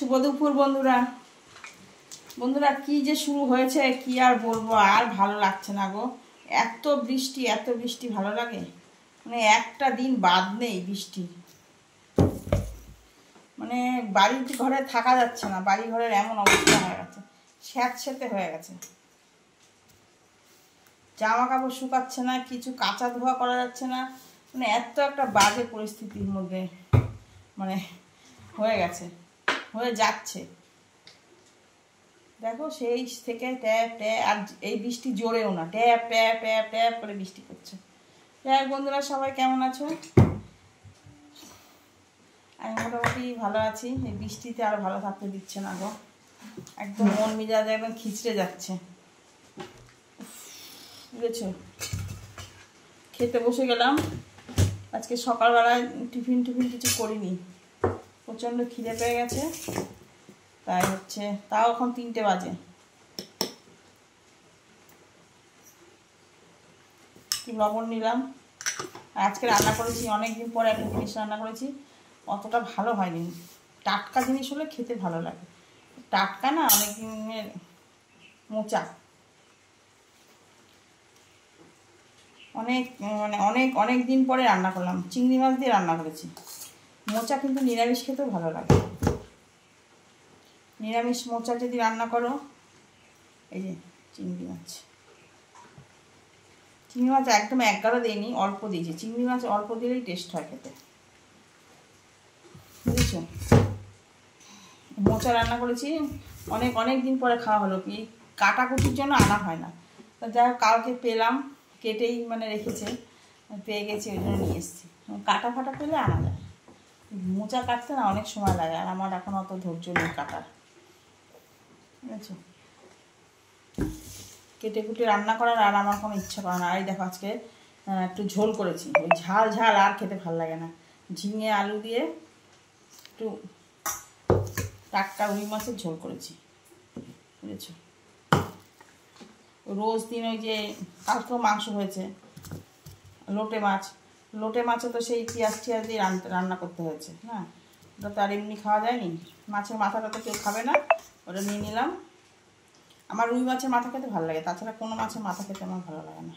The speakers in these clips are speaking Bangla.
শুভ দুপুর বন্ধুরা। বন্ধুরা কি যে শুরু হয়েছে কি আর বলবো, আর ভালো লাগছে না গো। এত বৃষ্টি ভালো লাগে? মানে একটা দিন বাদ নেই বৃষ্টি। মানে বাড়ির ঘরে থাকা যাচ্ছে না, বাড়ি ঘরের এমন অবস্থা হয়ে গেছে, স্যাঁতস্যাঁতে হয়ে গেছে। জামা কাপড় শুকাচ্ছে না, কিছু কাঁচা ধোয়া করা যাচ্ছে না। মানে এত একটা বাজে পরিস্থিতির মধ্যে মানে হয়ে গেছে, হয়ে যাচ্ছে। দেখো সেই থেকে ট্যাপ ট্যাপ, আর এই বৃষ্টি জোরেও না, ট্যাপ ট্যাপ ট্যাপ ট্যাপ করে বৃষ্টি করছে। যাই বন্ধুরা, সবাই কেমন আছো? আমি মোটামুটি ভালো আছি। এই বৃষ্টিতে আর ভালো থাকতে দিচ্ছে না গো, একদম মন মেজাজ একদম খিচড়ে যাচ্ছে, বুঝেছো। খেতে বসে গেলাম। আজকে সকালবেলায় টিফিন কিছু করিনি, প্রচণ্ড খিদে পেয়ে গেছে। তাই হচ্ছে, তাও এখন 3টে বাজে। কি লবণ নিলাম। আজকে রান্না করেছি, অনেকদিন পরে একটা জিনিস রান্না করেছি, অতটা ভালো হয়নি। টাটকা জিনিস হলে খেতে ভালো লাগে, টাটকা না, অনেক দিনের মোচা, অনেক দিন পরে রান্না করলাম। চিংড়ি মাছ দিয়ে রান্না করেছি। মোচা কিন্তু নিরামিষ খেতেও ভালো লাগে। নিরামিষ মোচা যদি রান্না করো, এই যে চিংড়ি মাছ একদম 11 দিইনি, অল্প দিয়েছি। চিংড়ি মাছ অল্প দিলেই টেস্ট হয় খেতে, বুঝেছো। মোচা রান্না করেছি, অনেক দিন পরে খাওয়া হলো। কি কাটাকুটির জন্য আনা হয় না, তো যাই হোক কালকে পেলাম, কেটেই মানে রেখেছে, পেয়ে গেছি, ওই জন্য নিয়ে এসেছি। কাটা ফাটা পেলে আনা যায়। মোচা কাটতে না অনেক সময় লাগে, আর আমার এখন অত ধৈর্য নেই কাটার, বুঝেছো। কেটে কুটে রান্না করার আর আমার কোনো ইচ্ছা করে না। আর দেখো আজকে একটু ঝোল করেছি, ওই ঝাল আর খেতে ভালো লাগে না। ঝিঙে আলু দিয়ে একটু টাটকা রুই মাছের ঝোল করেছি, বুঝেছো। রোজ দিন ওই যে কালকেও মাংস হয়েছে, লোটে মাছে তো সেই পেঁয়াজ দিয়ে রান্না করতে হয়েছে, হ্যাঁ। ওটা তো আর এমনি খাওয়া যায়নি। মাছের মাথাটা তো কেউ খাবে না, ওটা নিয়ে নিলাম। আমার রুই মাছের মাথা খেতে ভালো লাগে, তাছাড়া কোনো মাছের মাথা খেতে আমার ভালো লাগে না।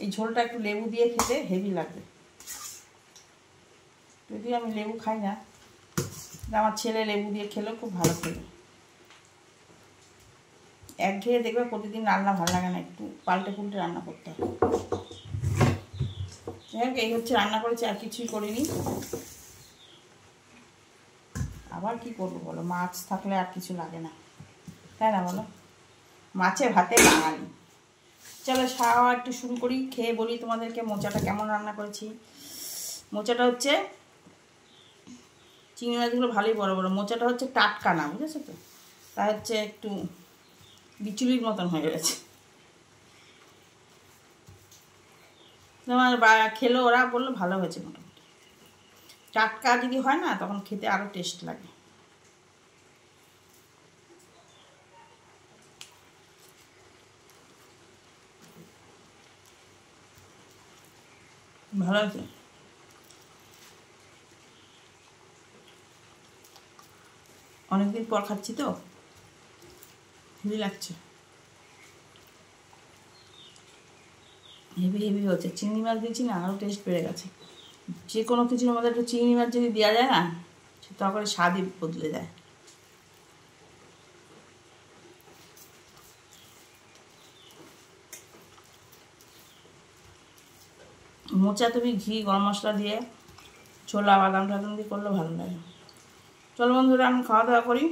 এই ঝোলটা একটু লেবু দিয়ে খেতে হেভি লাগবে, যদিও আমি লেবু খাই না, আমার ছেলে লেবু দিয়ে খেলেও খুব ভালো খেলে। একঘেয়ে দেখবে প্রতিদিন রান্না ভালো লাগে না, একটু পাল্টে রান্না করতে হয়। যাই হোক, এই হচ্ছে রান্না করেছি, আর কিছুই করিনি। আবার কি করবো বলো, মাছ থাকলে আর কিছু লাগে না, তাই না বলো। মাছে ভাতে বাঙালি। চলো খাওয়া একটু শুরু করি, খেয়ে বলি তোমাদেরকে মোচাটা কেমন রান্না করেছি। মোচাটা হচ্ছে, চিংড়ি মাছগুলো ভালোই বড় বড়, মোচাটা হচ্ছে টাটকা না, বুঝেছো তো। তা হচ্ছে একটু বিচুলির মতন হয়ে গেছে। তোমার খেলো, ওরা বললো ভালো হয়েছে মোটামুটি। টাটকা যদি হয় না, তখন খেতে আরও টেস্ট লাগে। ভালো আছে, অনেকদিন পর খাচ্ছি তো, হেভি লাগছে, হেভি হচ্ছে। চিংড়ি মাছ দিয়েছি না, আরও টেস্ট বেড়ে গেছে। যে কোনো কিছুর মধ্যে একটু চিংড়ি মাছ যদি দেওয়া যায় না, তখন স্বাদই বদলে যায়। মোচা তুমি ঘি গরম মশলা দিয়ে, ছোলা বাদাম টাদাম দিয়ে করলে ভালো লাগে। চলো বন্ধুরা, আমি খাওয়া দাওয়া করি।